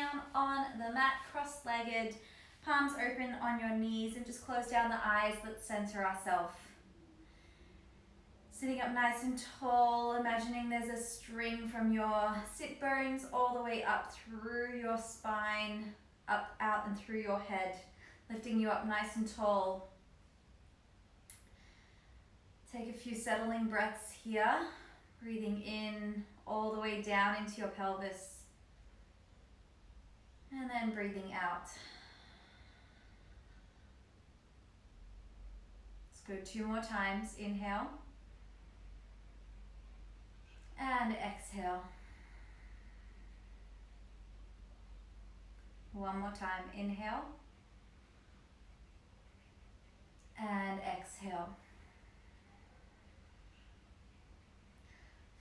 down on the mat, cross-legged, palms open on your knees, and just close down the eyes. Let's center ourselves. Sitting up nice and tall, imagining there's a string from your sit bones all the way up through your spine, up, out, and through your head, lifting you up nice and tall. Take a few settling breaths here, breathing in all the way down into your pelvis, and then breathing out. Let's go 2 more times. Inhale. And exhale. 1 more time. Inhale. And exhale.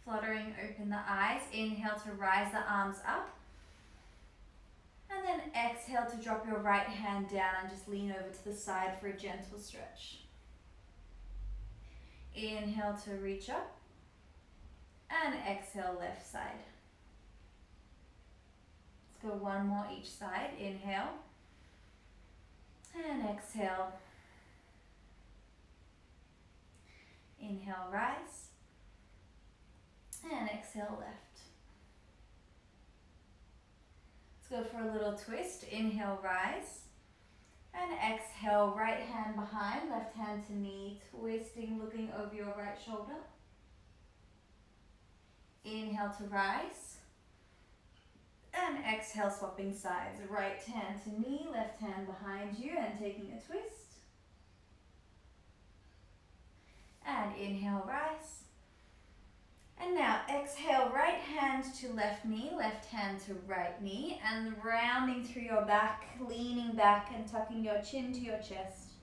Fluttering open the eyes. Inhale to rise the arms up. And then exhale to drop your right hand down and just lean over to the side for a gentle stretch. Inhale to reach up. And exhale, left side. Let's go 1 more each side. Inhale. And exhale. Inhale, rise. And exhale, left. Let's go for a little twist. Inhale, rise. And exhale, right hand behind, left hand to knee, twisting, looking over your right shoulder. Inhale to rise. And exhale, swapping sides. Right hand to knee, left hand behind you, and taking a twist. And inhale, rise. And now exhale, right hand to left knee, left hand to right knee, and rounding through your back, leaning back and tucking your chin to your chest.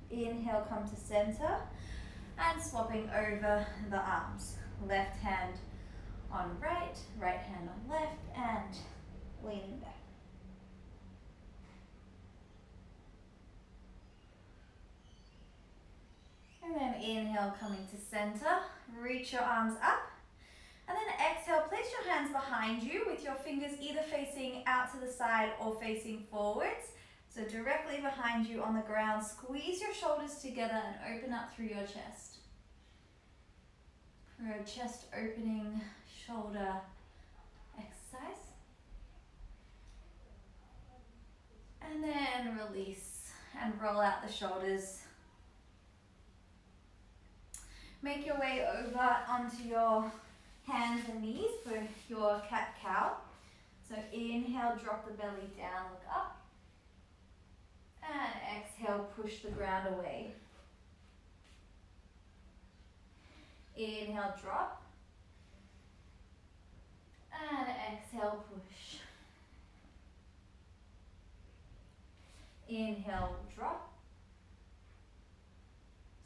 Inhale, come to center, and swapping over the arms. Left hand on right, right hand on left, and leaning back. And then inhale, coming to center, reach your arms up. And then exhale, place your hands behind you with your fingers either facing out to the side or facing forwards. So directly behind you on the ground, squeeze your shoulders together and open up through your chest. For a chest opening shoulder exercise. And then release and roll out the shoulders. Make your way over onto your hands and knees for your cat-cow. So inhale, drop the belly down, look up. And exhale, push the ground away. Inhale, drop. And exhale, push. Inhale, drop.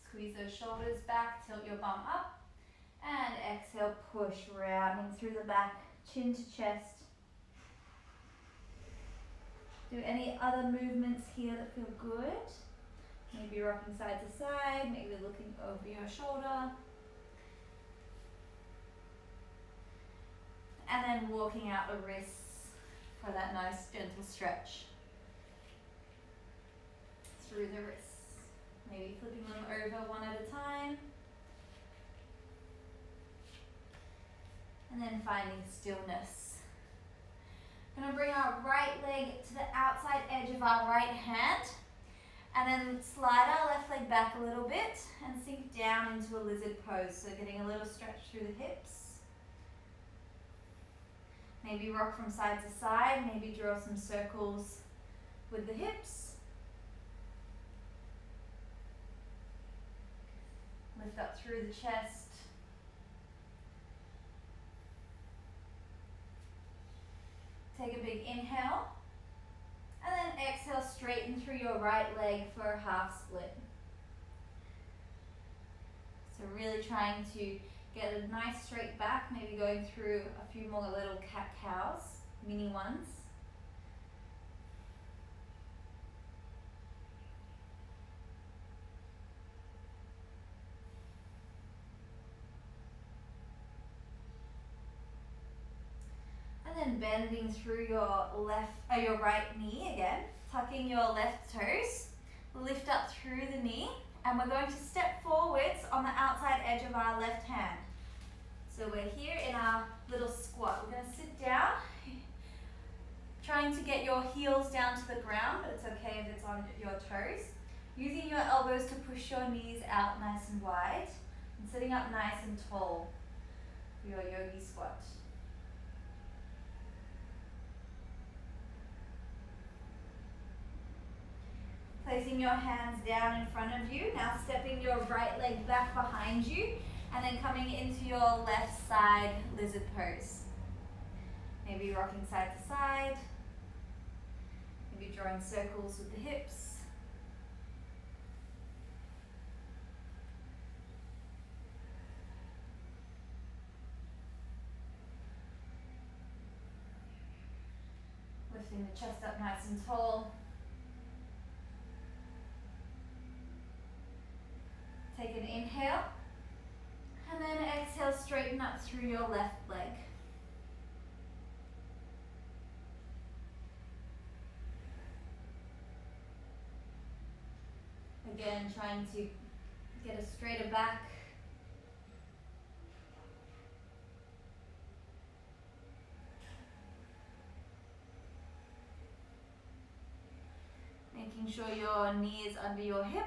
Squeeze those shoulders back, tilt your bum up. And exhale, push, rounding through the back, chin to chest. Do any other movements here that feel good. Maybe rocking side to side, maybe looking over your shoulder. And then walking out the wrists for that nice gentle stretch through the wrists. Maybe flipping them over one at a time. And then finding stillness. We're going to bring our right leg to the outside edge of our right hand. And then slide our left leg back a little bit and sink down into a lizard pose. So getting a little stretch through the hips. Maybe rock from side to side. Maybe draw some circles with the hips. Lift up through the chest. Take a big inhale. And then exhale, straighten through your right leg for a half split. So really trying to get a nice straight back, maybe going through a few more little cat-cows, mini ones. bending through your your right knee again, tucking your left toes, lift up through the knee, and we're going to step forwards on the outside edge of our left hand. So we're here in our little squat. We're going to sit down, trying to get your heels down to the ground, but it's okay if it's on your toes. Using your elbows to push your knees out nice and wide, and sitting up nice and tall for your yogi squat. Placing your hands down in front of you, now stepping your right leg back behind you, and then coming into your left side lizard pose. Maybe rocking side to side, maybe drawing circles with the hips. Lifting the chest up nice and tall. Take an inhale, and then exhale, straighten up through your left leg. Again, trying to get a straighter back. Making sure your knee is under your hip.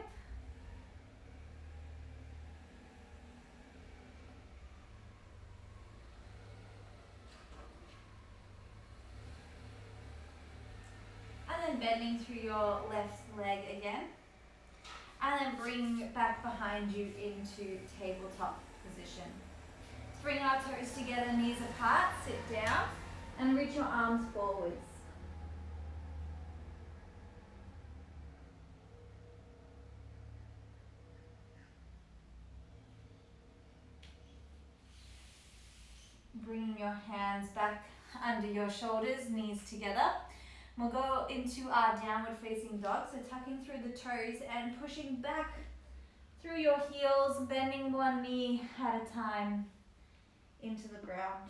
And then bending through your left leg again. And then bring back behind you into tabletop position. Let's bring our toes together, knees apart, sit down, and reach your arms forwards. Bringing your hands back under your shoulders, knees together. We'll go into our downward facing dog, so tucking through the toes and pushing back through your heels, bending one knee at a time into the ground.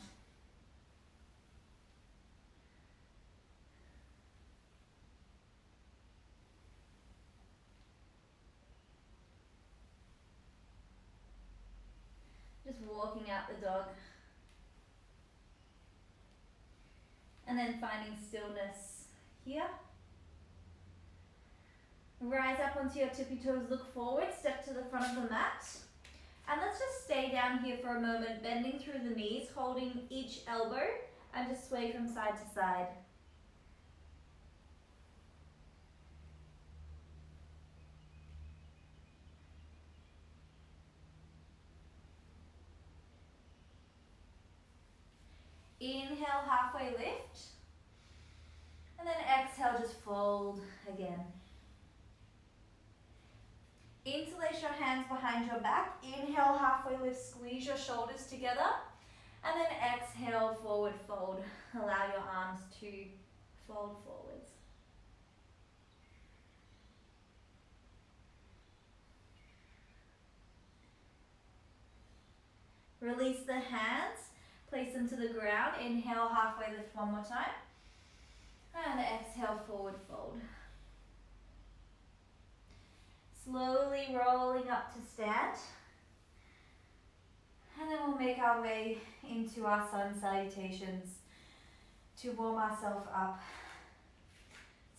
Just walking out the dog. And then finding stillness here. Rise up onto your tippy toes, look forward, step to the front of the mat. And let's just stay down here for a moment, bending through the knees, holding each elbow, and just sway from side to side. Inhale, halfway lift. And then exhale, just fold again. Interlace your hands behind your back. Inhale, halfway lift, squeeze your shoulders together. And then exhale, forward fold. Allow your arms to fold forwards. Release the hands, place them to the ground. Inhale, halfway lift one more time. And exhale, forward fold. Slowly rolling up to stand. And then we'll make our way into our sun salutations to warm ourselves up.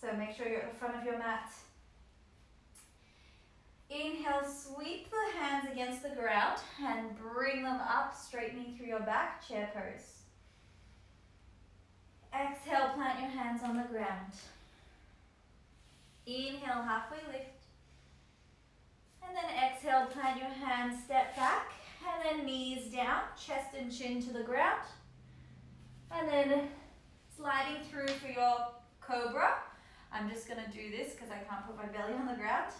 So make sure you're at the front of your mat. Inhale, sweep the hands against the ground and bring them up, straightening through your back, chair pose. Exhale, plant your hands on the ground. Inhale, halfway lift. And then exhale, plant your hands, step back, and then knees down, chest and chin to the ground. And then sliding through for your cobra. I'm just going to do this because I can't put my belly on the ground.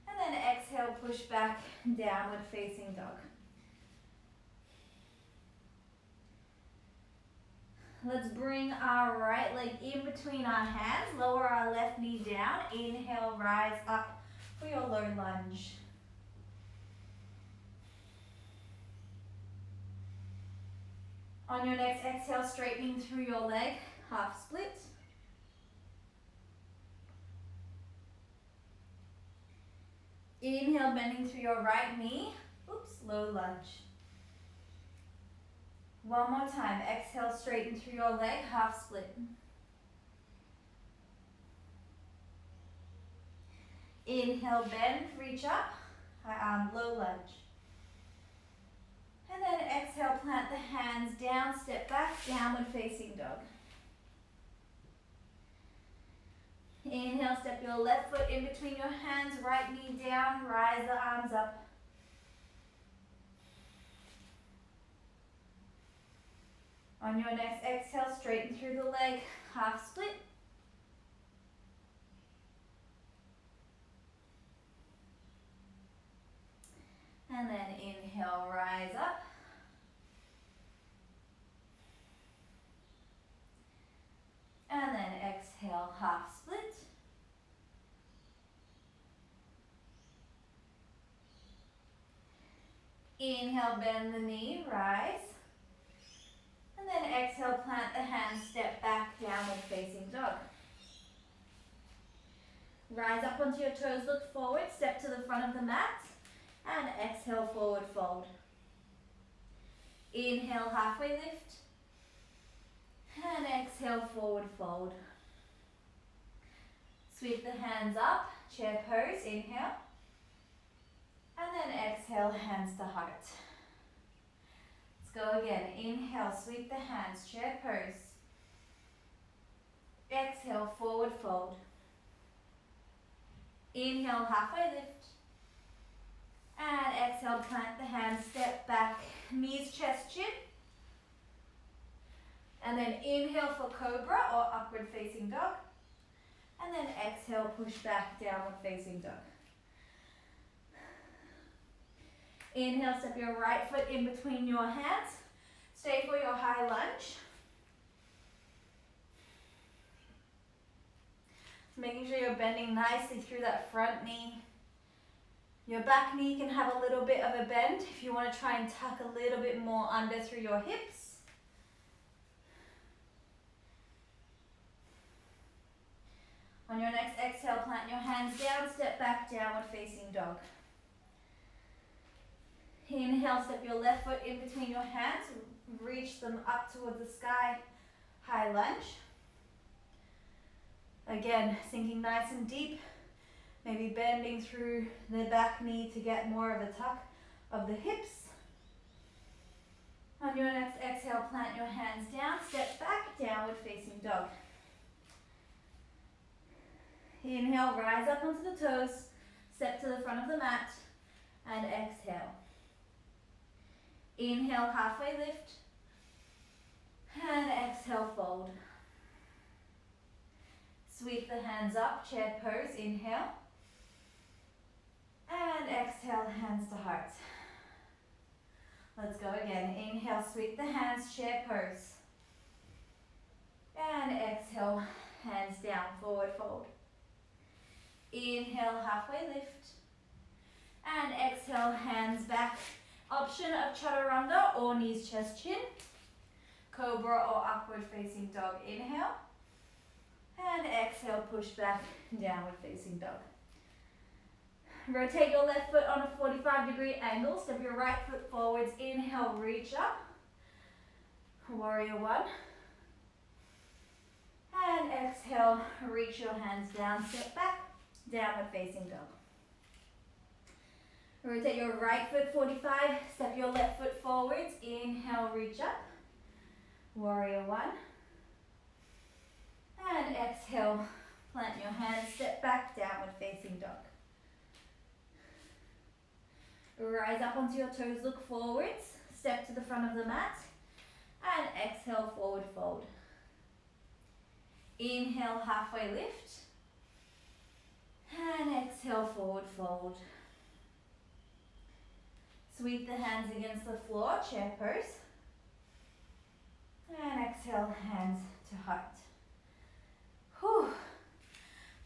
And then exhale, push back, downward facing dog. Let's bring our right leg in between our hands, lower our left knee down. Inhale, rise up for your low lunge. On your next exhale, straightening through your leg, half split. Inhale, bending through your right knee. Oops, low lunge. One more time. Exhale, straighten through your leg, half split. Inhale, bend, reach up, high arm, low lunge. And then exhale, plant the hands down, step back, downward facing dog. Inhale, step your left foot in between your hands, right knee down, rise the arms up. On your next exhale, straighten through the leg, half split. And then inhale, rise up. And then exhale, half split. Inhale, bend the knee, rise. And then exhale, plant the hands, step back, downward facing dog. Rise up onto your toes, look forward, step to the front of the mat. And exhale, forward fold. Inhale, halfway lift. And exhale, forward fold. Sweep the hands up, chair pose, inhale. And then exhale, hands to heart. Let's go again. Inhale, sweep the hands, chair pose. Exhale, forward fold. Inhale, halfway lift. And exhale, plant the hands, step back, knees, chest, chin. And then inhale for cobra or upward facing dog. And then exhale, push back, downward facing dog. Inhale, step your right foot in between your hands. Stay for your high lunge. Making sure you're bending nicely through that front knee. Your back knee can have a little bit of a bend if you want to try and tuck a little bit more under through your hips. On your next exhale, plant your hands down, step back, downward facing dog. Inhale, step your left foot in between your hands, reach them up towards the sky, high lunge. Again, sinking nice and deep. Maybe bending through the back knee to get more of a tuck of the hips. On your next exhale, plant your hands down, step back, downward facing dog. Inhale, rise up onto the toes, step to the front of the mat, and exhale. Inhale, halfway lift, and exhale, fold. Sweep the hands up, chair pose, inhale. And exhale, hands to heart. Let's go again. Inhale, sweep the hands, chair pose. And exhale, hands down, forward fold. Inhale, halfway lift. And exhale, hands back. Option of chaturanga or knees, chest, chin. Cobra or upward facing dog, inhale. And exhale, push back, downward facing dog. Rotate your left foot on a 45-degree angle. Step your right foot forwards. Inhale, reach up. Warrior one. And exhale, reach your hands down, step back, downward facing dog. Rotate your right foot 45. Step your left foot forwards. Inhale, reach up. Warrior one. And exhale, plant your hands, step back, downward facing dog. Rise up onto your toes, look forwards, step to the front of the mat, and exhale, forward fold. Inhale, halfway lift, and exhale, forward fold. Sweep the hands against the floor, chair pose, and exhale, hands to heart. Whew.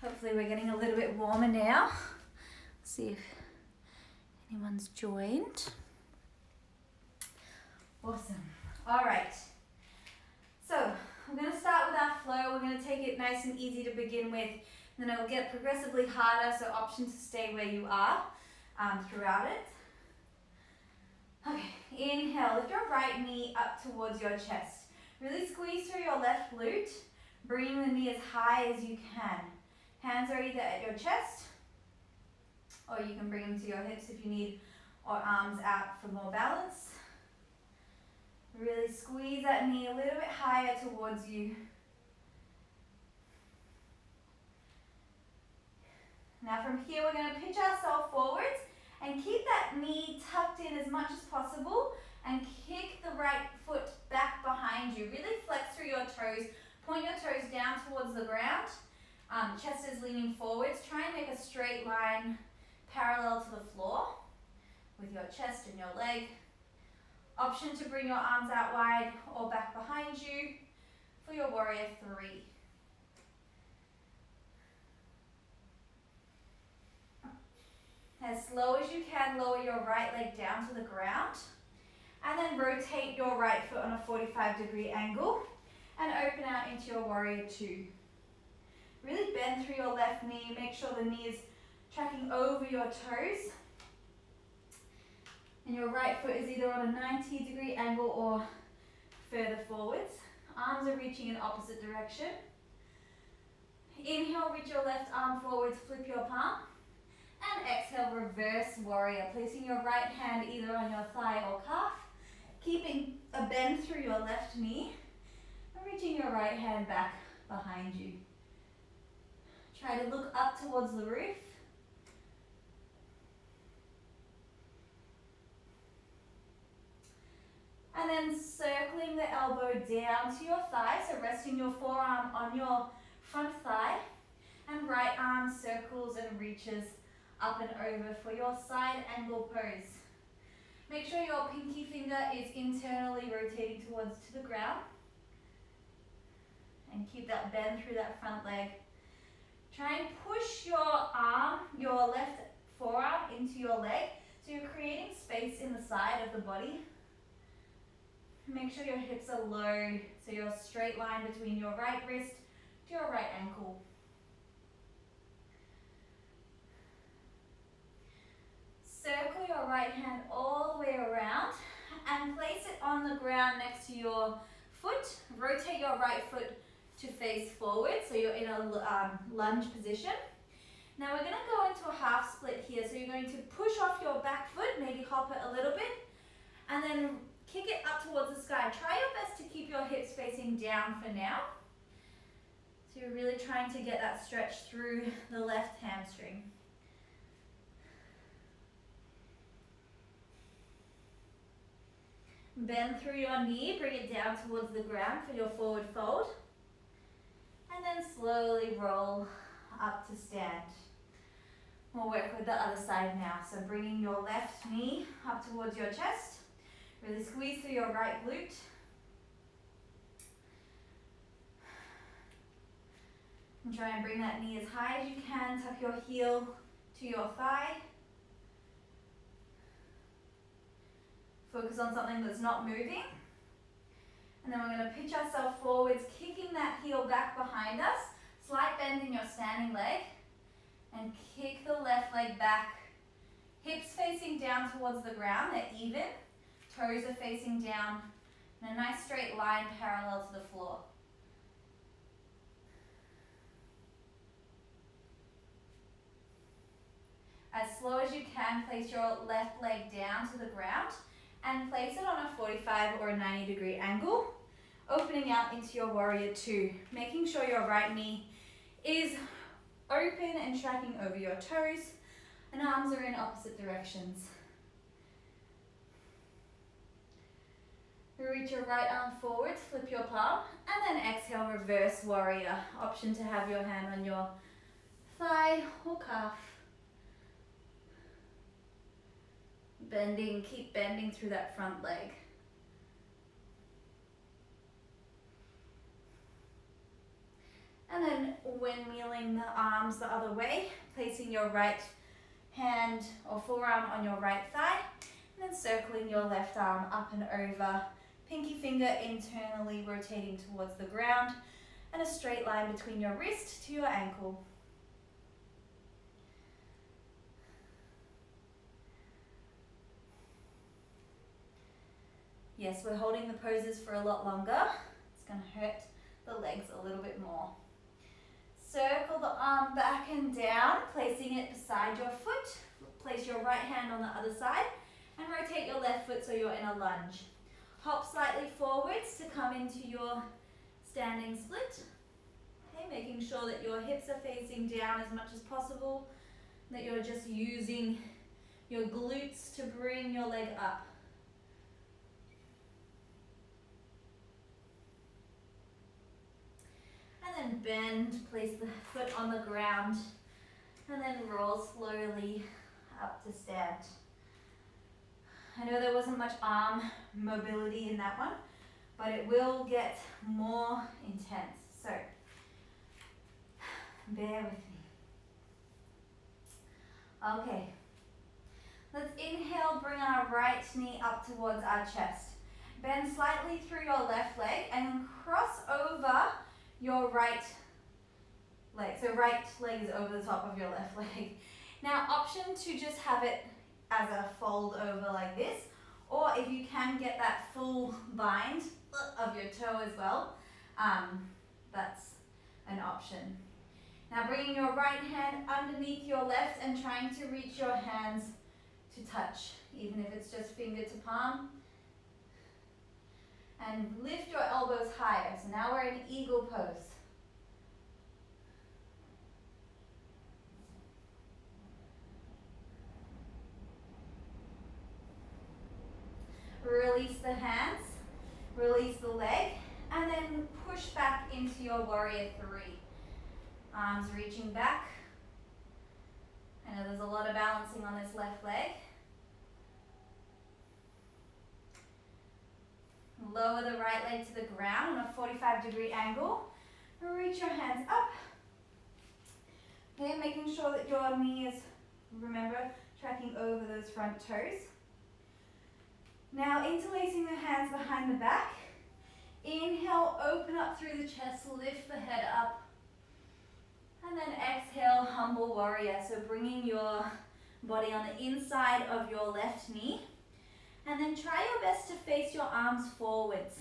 Hopefully we're getting a little bit warmer now. Let's see if anyone's joined. Awesome. All right. flow. We're going to take it nice and easy to begin with, and then it'll get progressively harder, so option to stay where you are throughout it. Okay, inhale, lift your right knee up towards your chest. Really squeeze through your left glute, bringing the knee as high as you can. Hands are either at your chest, or you can bring them to your hips if you need, or arms out for more balance. Really squeeze that knee a little bit higher towards you. Now from here, we're going to pitch ourselves forwards and keep that knee tucked in as much as possible, and kick the right foot back behind you. Really flex through your toes. Point your toes down towards the ground. Chest is leaning forwards. Try and make a straight line parallel to the floor with your chest and your leg. Option to bring your arms out wide or back behind you for your warrior 3. As slow as you can, lower your right leg down to the ground, and then rotate your right foot on a 45-degree angle and open out into your warrior 2. Really bend through your left knee. Make sure the knee is tracking over your toes, and your right foot is either on a 90-degree angle or further forwards. Arms are reaching in opposite direction. Inhale, reach your left arm forwards, flip your palm. And exhale, reverse warrior, placing your right hand either on your thigh or calf, keeping a bend through your left knee, and reaching your right hand back behind you. Try to look up towards the roof. And then circling the elbow down to your thigh, so resting your forearm on your front thigh, and right arm circles and reaches up and over for your side angle pose. Make sure your pinky finger is internally rotating towards to the ground, and keep that bend through that front leg. Try and push your arm, your left forearm into your leg, so you're creating space in the side of the body. Make sure your hips are low, so you're a straight line between your right wrist to your right ankle. Circle your right hand all the way around and place it on the ground next to your foot. Rotate your right foot to face forward, so you're in a lunge position. Now we're going to go into a half split here, so you're going to push off your back foot, maybe hop it a little bit, and then kick it up towards the sky. Try your best to keep your hips facing down for now. So you're really trying to get that stretch through the left hamstring. Bend through your knee, bring it down towards the ground for your forward fold. And then slowly roll up to stand. We'll work with the other side now. So bringing your left knee up towards your chest. Really squeeze through your right glute. And try and bring that knee as high as you can. Tuck your heel to your thigh. Focus on something that's not moving. And then we're going to pitch ourselves forwards, kicking that heel back behind us. Slight bend in your standing leg. And kick the left leg back. Hips facing down towards the ground, they're even. Toes are facing down in a nice straight line parallel to the floor. As slow as you can, place your left leg down to the ground and place it on a 45 or a 90-degree angle, opening out into your warrior 2, making sure your right knee is open and tracking over your toes, and arms are in opposite directions. Reach your right arm forwards, flip your palm, and then exhale, reverse warrior. Option to have your hand on your thigh or calf. Bending, keep bending through that front leg. And then windmilling the arms the other way, placing your right hand or forearm on your right thigh, and then circling your left arm up and over, pinky finger internally rotating towards the ground, and and a straight line between your wrist to your ankle. Yes, we're holding the poses for a lot longer. It's going to hurt the legs a little bit more. Circle the arm back and down, placing it beside your foot. Place your right hand on the other side and rotate your left foot so you're in a lunge. Hop slightly forwards to come into your standing split. Okay, making sure that your hips are facing down as much as possible, that you're just using your glutes to bring your leg up. And then bend, place the foot on the ground, and then roll slowly up to stand. I know there wasn't much arm mobility in that one, but it will get more intense. So, bear with me. Okay. Let's inhale, bring our right knee up towards our chest. Bend slightly through your left leg and cross over your right leg. So right leg is over the top of your left leg. Now, option to just have it as a fold over like this, or if you can get that full bind of your toe as well, that's an option. Now bringing your right hand underneath your left and trying to reach your hands to touch, even if it's just finger to palm. And lift your elbows higher. So now we're in eagle pose. Release the hands, release the leg, and then push back into your warrior three. Arms reaching back. I know there's a lot of balancing on this left leg. Lower the right leg to the ground on a 45-degree angle. Reach your hands up. Okay, making sure that your knee is, remember, tracking over those front toes. Now interlacing the hands behind the back. Inhale, open up through the chest, lift the head up. And then exhale, humble warrior. So bringing your body on the inside of your left knee. And then try your best to face your arms forwards.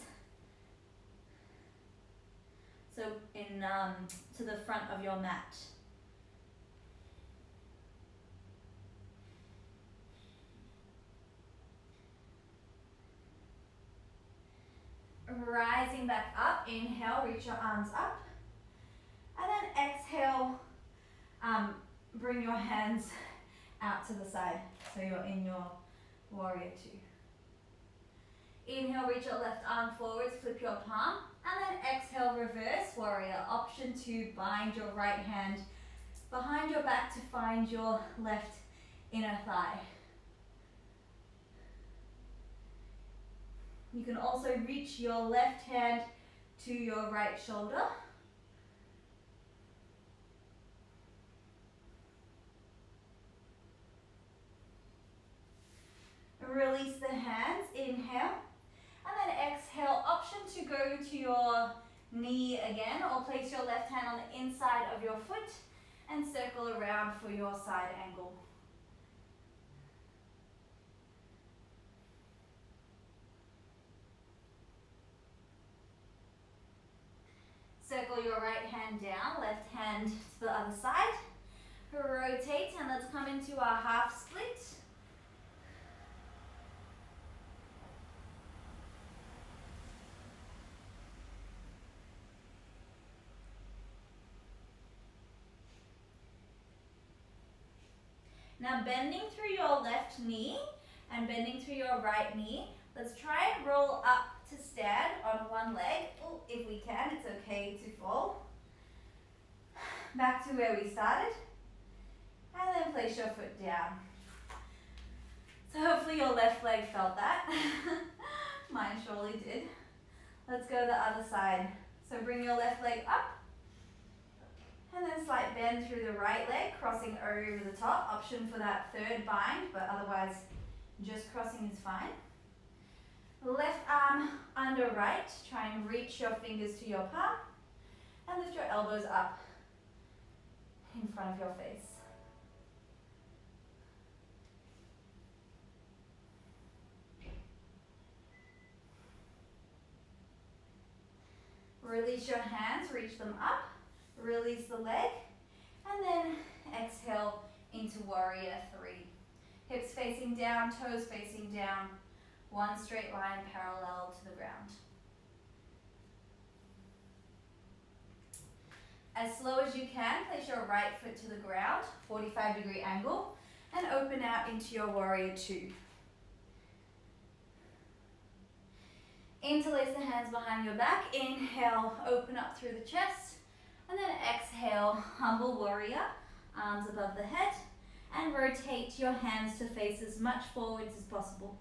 So to the front of your mat. Rising back up, inhale, reach your arms up. And then exhale, bring your hands out to the side. So you're in your warrior two. Inhale, reach your left arm forwards, flip your palm. And then exhale, reverse warrior. Option to bind your right hand behind your back to find your left inner thigh. You can also reach your left hand to your right shoulder. Release the hands, inhale. And then exhale, option to go to your knee again, or place your left hand on the inside of your foot and circle around for your side angle. Circle your right hand down, left hand to the other side. Rotate, and let's come into our half split. Now bending through your left knee and bending through your right knee. Let's try and roll up to stand on one leg. Oh, if we can, it's okay to fall. Back to where we started. And then place your foot down. So hopefully your left leg felt that. Mine surely did. Let's go the other side. So bring your left leg up. And then slight bend through the right leg, crossing over the top. Option for that third bind, but otherwise just crossing is fine. Left arm under right. Try and reach your fingers to your palm. And lift your elbows up in front of your face. Release your hands, reach them up, release the leg, and then exhale into warrior three. Hips facing down, toes facing down, one straight line parallel to the ground. As slow as you can, place your right foot to the ground, 45-degree angle, and open out into your warrior two. Interlace the hands behind your back. Inhale, open up through the chest. And then exhale, humble warrior, arms above the head. And rotate your hands to face as much forwards as possible.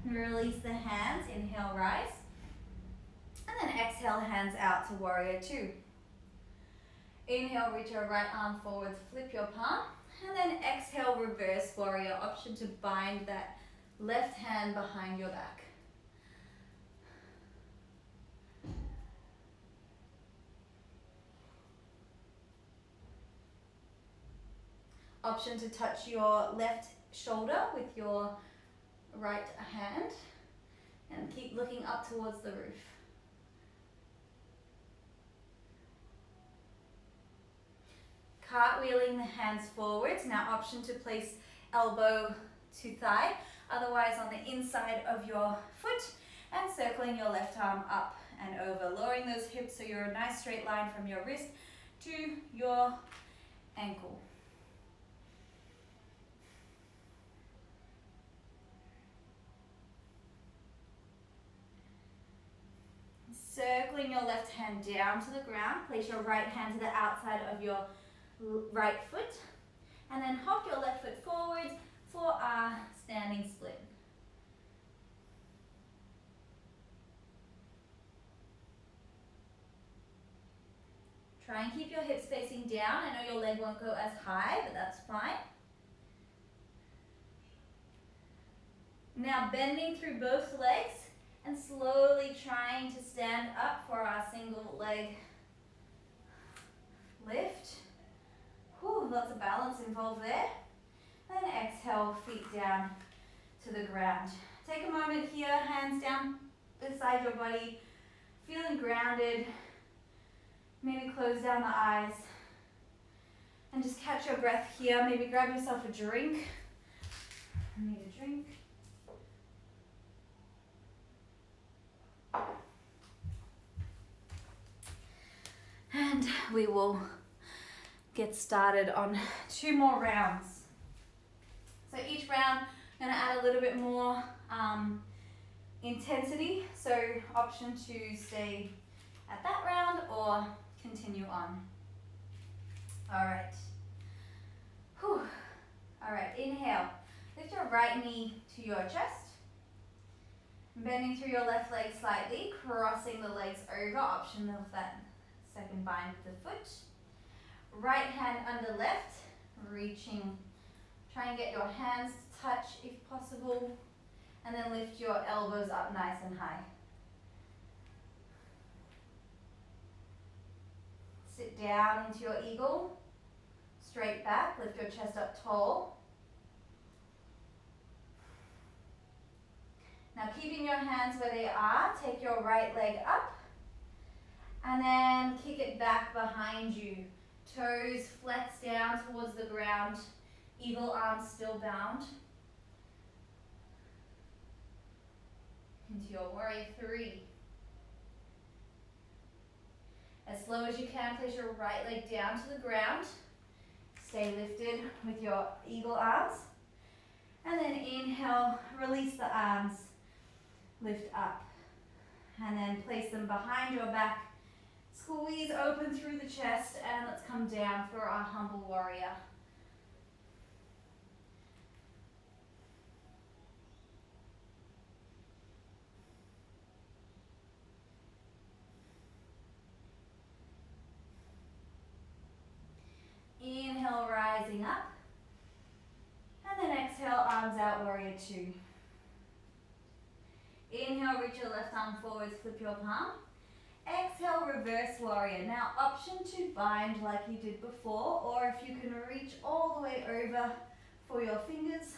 Release the hands, inhale, rise. And then exhale, hands out to warrior two. Inhale, reach your right arm forwards, flip your palm. And then exhale, reverse warrior, option to bind that left hand behind your back. Option to touch your left shoulder with your right hand and keep looking up towards the roof. Cartwheeling the hands forwards. Now option to place elbow to thigh, otherwise on the inside of your foot, and circling your left arm up and over, lowering those hips so you're a nice straight line from your wrist to your ankle. Circling your left hand down to the ground, place your right hand to the outside of your right foot, and then hop your left foot forward for our standing split. Try and keep your hips facing down. I know your leg won't go as high, but that's fine. Now bending through both legs and slowly trying to stand up for our single leg lift. Whew, lots of balance involved there. And exhale, feet down to the ground. Take a moment here, hands down beside your body, feeling grounded. Maybe close down the eyes and just catch your breath here. Maybe grab yourself a drink. I need a drink. And we will get started on 2 more rounds. So each round, I'm going to add a little bit more intensity. So option to stay at that round or continue on. All right. Whew. All right, inhale. Lift your right knee to your chest. Bending through your left leg slightly, crossing the legs over, option of that second bind with the foot. Right hand under left, reaching. Try and get your hands to touch if possible. And then lift your elbows up nice and high. Sit down into your eagle. Straight back, lift your chest up tall. Now keeping your hands where they are, take your right leg up. And then kick it back behind you. Toes flex down towards the ground. Eagle arms still bound. Into your warrior three. As slow as you can, place your right leg down to the ground. Stay lifted with your eagle arms. And then inhale, release the arms, lift up. And then place them behind your back. Squeeze open through the chest, and let's come down for our humble warrior. Inhale, rising up. exhale, arms out, warrior two. Inhale, reach your left arm forwards, flip your palm. Exhale, reverse warrior. Now option to bind like you did before, or if you can reach all the way over for your fingers,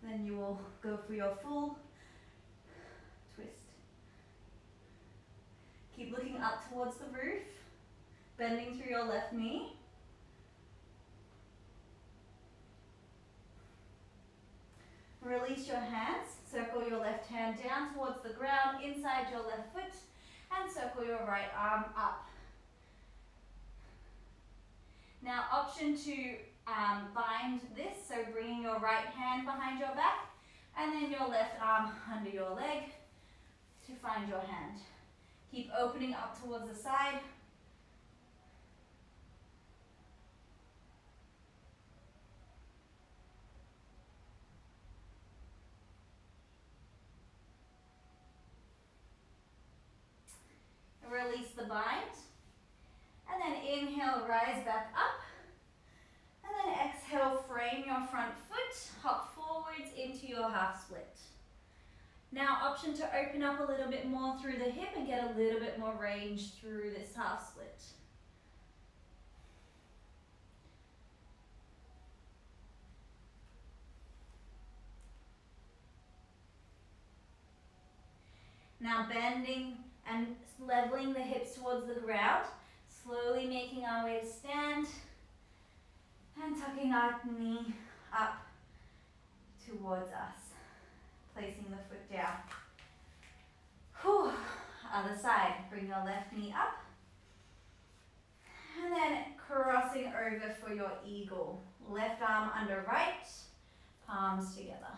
then you will go for your full twist. Keep looking up towards the roof, bending through your left knee. Release your hands, circle your left hand down towards the ground, inside your left foot, and circle your right arm up. Now option to bind this, so bringing your right hand behind your back, and then your left arm under your leg to find your hand. Keep opening up towards the side. Release the bind, and then inhale, rise back up, and then exhale, frame your front foot, hop forwards into your half split. Now option to open up a little bit more through the hip and get a little bit more range through this half split. Now bending and leveling the hips towards the ground, slowly making our way to stand and tucking our knee up towards us, placing the foot down. Whew. Other side, bring your left knee up and then crossing over for your eagle. Left arm under right, palms together.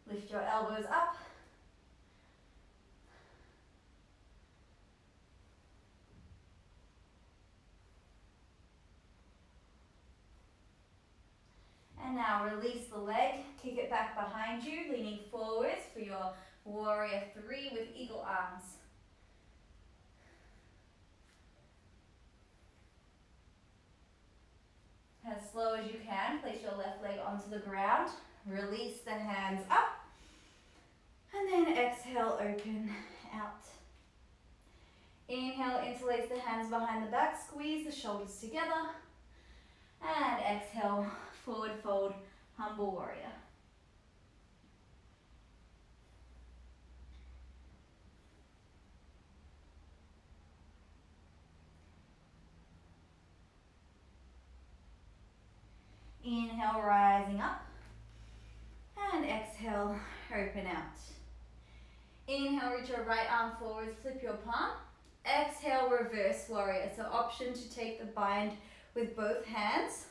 Lift your elbows up. And now release the leg, kick it back behind you, leaning forwards for your warrior three with eagle arms. As slow as you can, place your left leg onto the ground, release the hands up, and then exhale, open out. Inhale, interlace the hands behind the back, squeeze the shoulders together, and exhale, forward fold, humble warrior. Inhale, rising up, and exhale, open out. Inhale, reach your right arm forwards, flip your palm. Exhale, reverse warrior. So option to take the bind with both hands,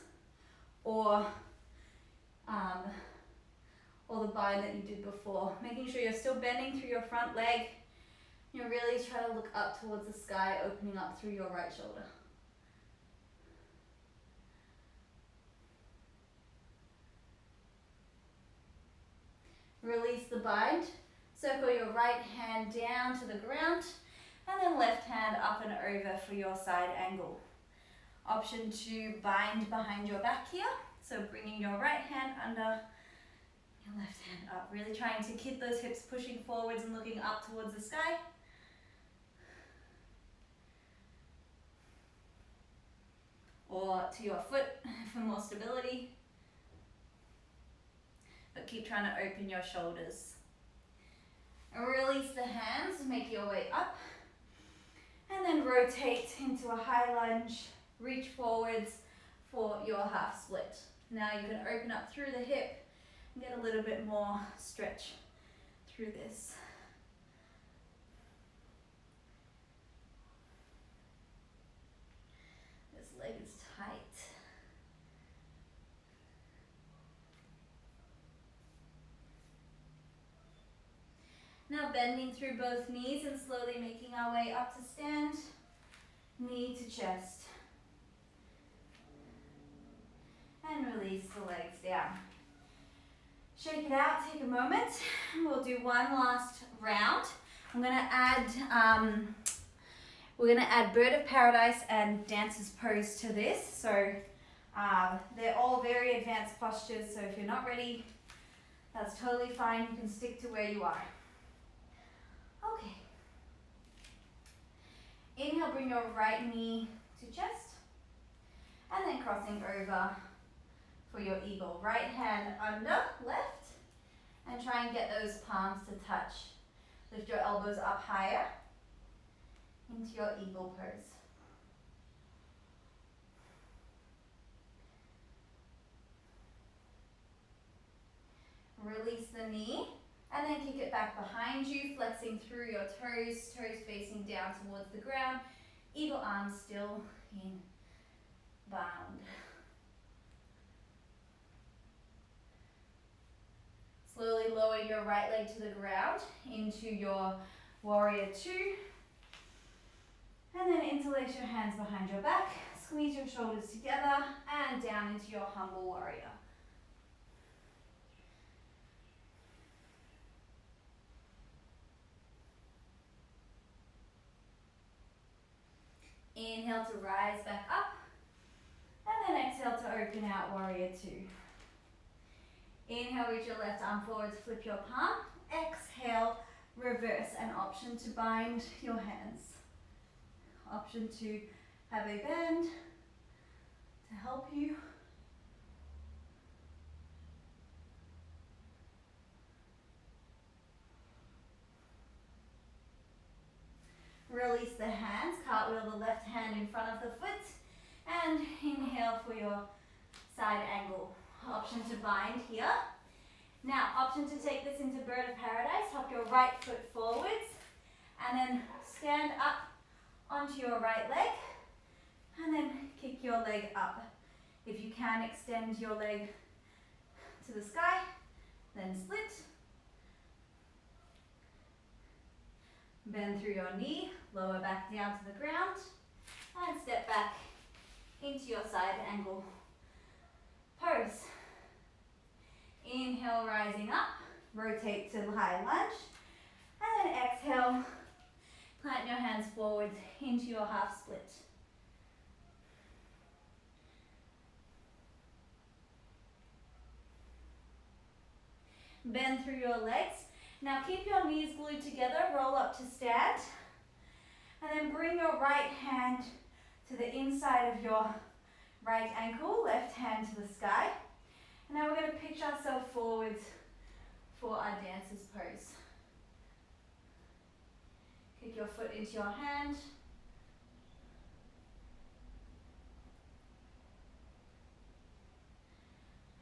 or the bind that you did before. Making sure you're still bending through your front leg. You're really trying to look up towards the sky, opening up through your right shoulder. Release the bind. Circle your right hand down to the ground, and then left hand up and over for your side angle. Option to bind behind your back here. So bringing your right hand under your left hand up. Really trying to keep those hips pushing forwards and looking up towards the sky. Or to your foot for more stability. But keep trying to open your shoulders. And release the hands, make your way up. And then rotate into a high lunge. Reach forwards for your half split. Now you can open up through the hip and get a little bit more stretch through this. This leg is tight. Now bending through both knees and slowly making our way up to stand, knee to chest. And release the legs down. Shake it out, take a moment. We'll do one last round. I'm gonna add, we're gonna add Bird of Paradise and Dancer's Pose to this. So They're all very advanced postures, so if you're not ready, that's totally fine. You can stick to where you are. Okay. Inhale, bring your right knee to chest, and then crossing over for your eagle. Right hand under, left, and try and get those palms to touch. Lift your elbows up higher into your eagle pose. Release the knee, and then kick it back behind you, flexing through your toes, toes facing down towards the ground. Eagle arms still in bound. Slowly lower your right leg to the ground into your warrior two. And then interlace your hands behind your back, squeeze your shoulders together, and down into your humble warrior. Inhale to rise back up, and then exhale to open out warrior two. Inhale, reach your left arm forward to flip your palm. Exhale, reverse, an option to bind your hands. Option to have a band to help you. Release the hands, cartwheel the left hand in front of the foot, and inhale for your side angle. Option to bind here. Now, option to take this into bird of paradise. Hop your right foot forwards, and then stand up onto your right leg, and then kick your leg up. If you can, extend your leg to the sky, then split. Bend through your knee, lower back down to the ground, and step back into your side angle pose. Inhale, rising up, rotate to high lunge, and then exhale, plant your hands forward into your half split. Bend through your legs. Now keep your knees glued together, roll up to stand, and then bring your right hand to the inside of your right ankle, left hand to the sky. And now we're going to pitch ourselves forwards for our dancer's pose. Kick your foot into your hand.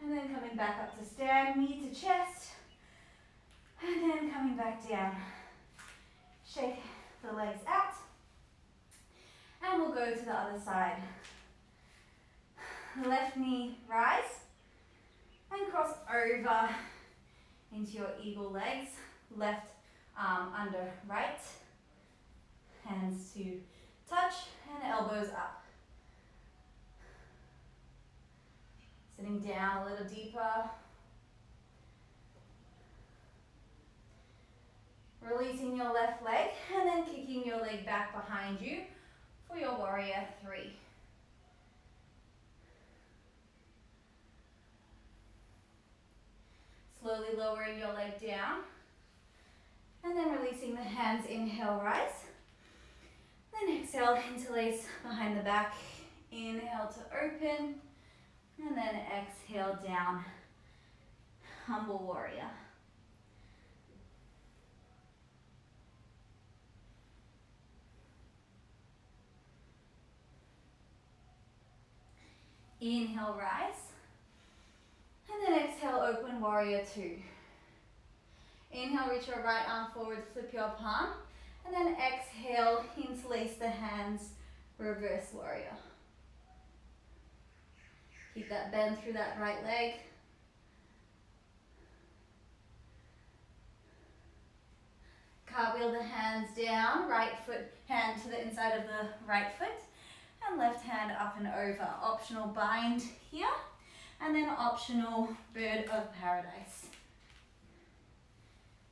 And then coming back up to stand, knee to chest. And then coming back down. Shake the legs out. And we'll go to the other side. Left knee rise. And cross over into your eagle legs. Left arm under right. Hands to touch and elbows up. Sitting down a little deeper. Releasing your left leg and then kicking your leg back behind you for your warrior three. Slowly lowering your leg down and then releasing the hands, inhale, rise. Then exhale, interlace behind the back. Inhale to open and then exhale down, humble warrior. Inhale, rise. And then exhale, open warrior two. Inhale, reach your right arm forward, flip your palm. And then exhale, interlace the hands, reverse warrior. Keep that bend through that right leg. Cartwheel the hands down, right foot, hand to the inside of the right foot. And left hand up and over. Optional bind here. And then optional bird of paradise.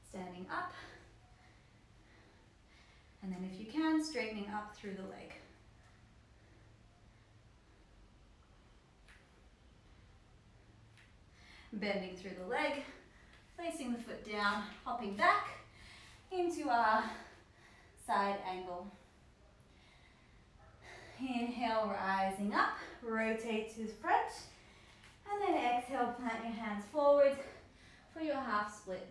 Standing up. And then if you can, straightening up through the leg. Bending through the leg, placing the foot down, hopping back into our side angle. Inhale, rising up, rotate to the front, and then exhale, plant your hands forward for your half split.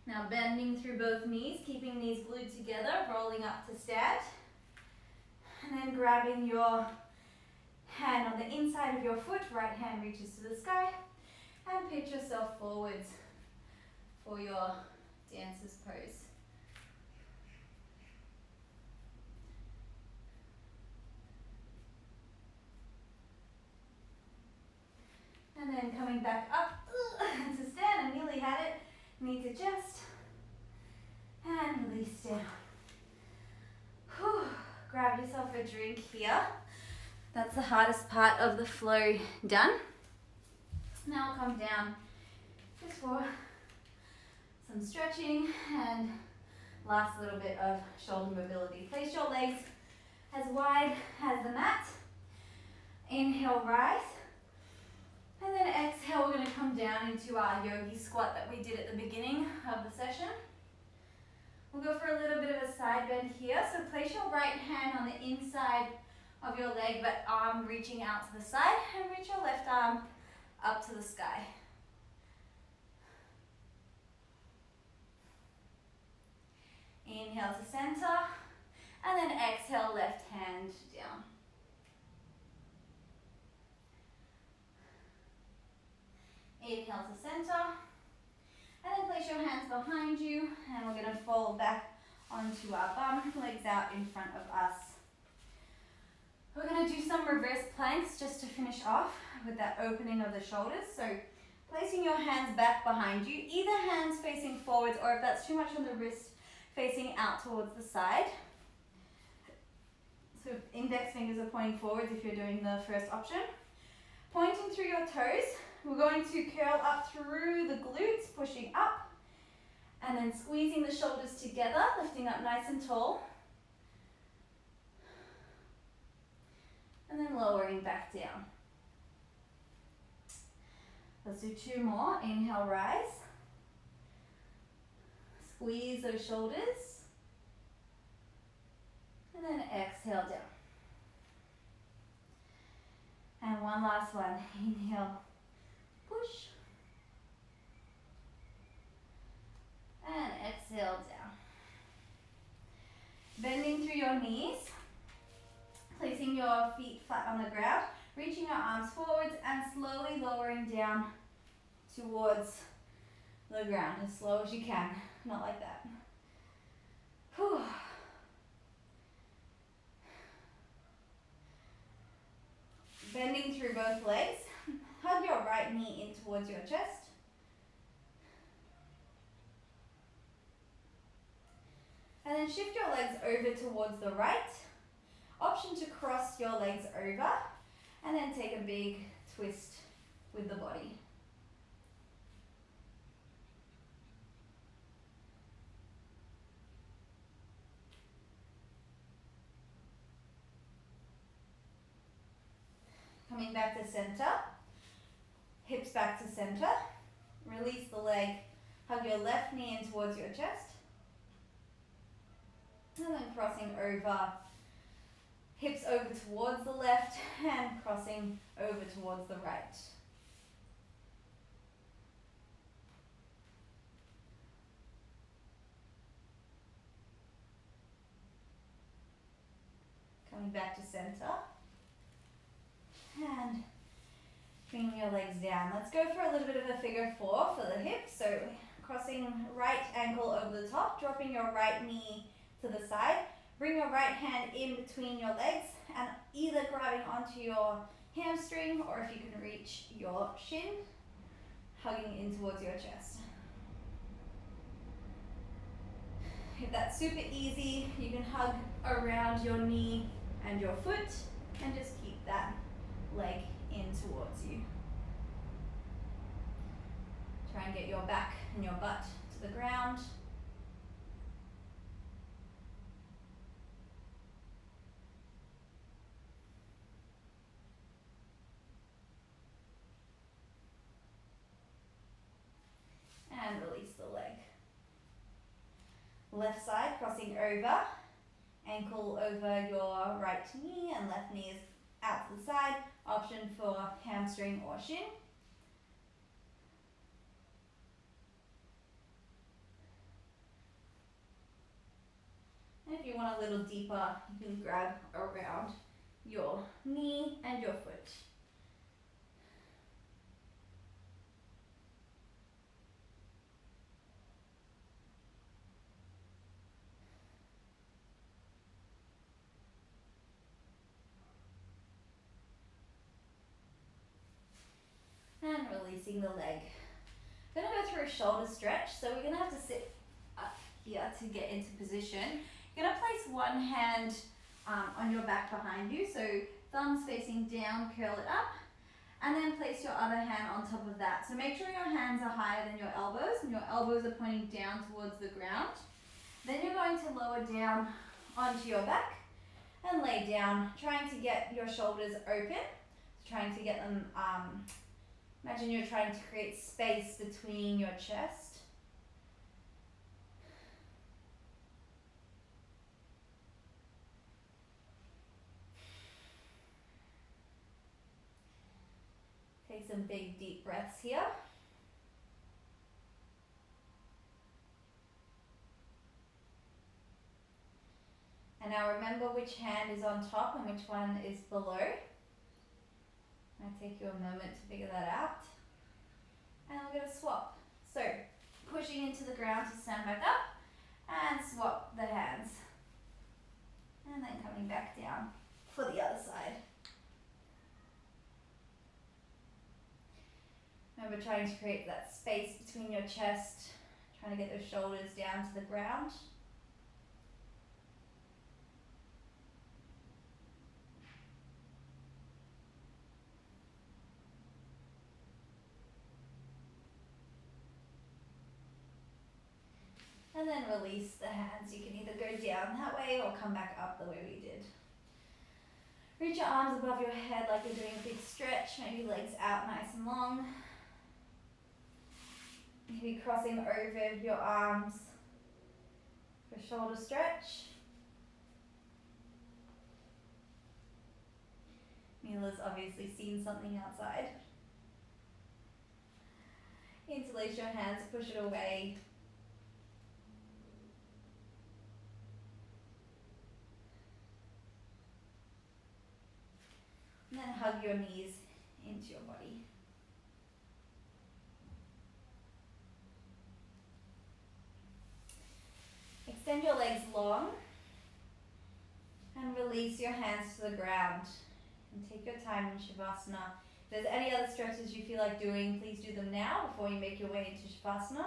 Now bending through both knees, keeping knees glued together, rolling up to stand. And then grabbing your hand on the inside of your foot, right hand reaches to the sky, and pitch yourself forwards for your dancer's pose. And then coming back up to stand, I nearly had it. Knee to chest, and release down. Whew. Grab yourself a drink here. That's the hardest part of the flow done. Now we'll come down just for some stretching and last little bit of shoulder mobility. Place your legs as wide as the mat. Inhale, rise. And then exhale, we're going to come down into our yogi squat that we did at the beginning of the session. We'll go for a little bit of a side bend here. So place your right hand on the inside of your leg, but arm reaching out to the side, and reach your left arm up to the sky. Inhale to center, and then exhale, left hand down. Inhale to center, and then place your hands behind you, and we're going to fall back onto our bum, legs out in front of us. We're going to do some reverse planks just to finish off with that opening of the shoulders. So placing your hands back behind you, either hands facing forwards, or if that's too much on the wrist, facing out towards the side. So index fingers are pointing forwards if you're doing the first option. Pointing through your toes, we're going to curl up through the glutes, pushing up, and then squeezing the shoulders together, lifting up nice and tall. And then lowering back down. Let's do two more. Inhale, rise. Squeeze those shoulders. And then exhale down. And one last one. Inhale, push. And exhale down. Bending through your knees. Placing your feet flat on the ground. Reaching your arms forwards and slowly lowering down towards the ground. As slow as you can. Not like that. Whew. Bending through both legs. Hug your right knee in towards your chest. And then shift your legs over towards the right. Option to cross your legs over. And then take a big twist with the body. Coming back to center. Hips back to center. Release the leg. Hug your left knee in towards your chest. And then crossing over. Hips over towards the left and crossing over towards the right. Coming back to center. And bringing your legs down. Let's go for a little bit of a figure four for the hips. So crossing right ankle over the top, dropping your right knee to the side. Bring your right hand in between your legs and either grabbing onto your hamstring, or if you can reach your shin, hugging in towards your chest. If that's super easy, you can hug around your knee and your foot and just keep that leg in towards you. Try and get your back and your butt to the ground. Left side, crossing over, ankle over your right knee and left knee is out to the side. Option for hamstring or shin. And if you want a little deeper, you can grab around your knee and your foot. And releasing the leg. I'm going to go through a shoulder stretch, so we're going to have to sit up here to get into position. You're going to place one hand on your back behind you, so thumbs facing down, curl it up, and then place your other hand on top of that. So make sure your hands are higher than your elbows, and your elbows are pointing down towards the ground. Then you're going to lower down onto your back and lay down, trying to get your shoulders open, trying to get them, imagine you're trying to create space between your chest. Take some big deep breaths here. And now remember which hand is on top and which one is below. Might take you a moment to figure that out. And we're going to swap. So, pushing into the ground to stand back up and swap the hands. And then coming back down for the other side. Remember trying to create that space between your chest, trying to get those shoulders down to the ground. And then release the hands. You can either go down that way or come back up the way we did. Reach your arms above your head like you're doing a big stretch. Maybe legs out nice and long. Maybe crossing over your arms for shoulder stretch. Mila's obviously seen something outside. Interlace your hands, push it away. And then hug your knees into your body. Extend your legs long and release your hands to the ground. And take your time in Shavasana. If there's any other stretches you feel like doing, please do them now before you make your way into Shavasana.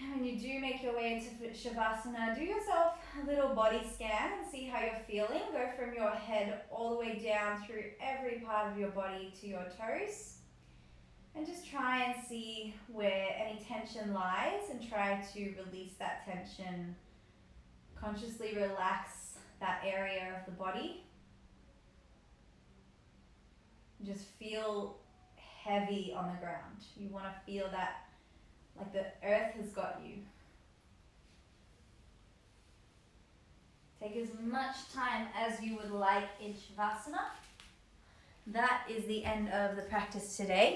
And when you do make your way into Shavasana, do yourself a little body scan and see how you're feeling. Go from your head all the way down through every part of your body to your toes. And just try and see where any tension lies and try to release that tension. Consciously relax that area of the body. Just feel heavy on the ground. You want to feel that like the earth has got you. Take as much time as you would like in Shavasana. That is the end of the practice today.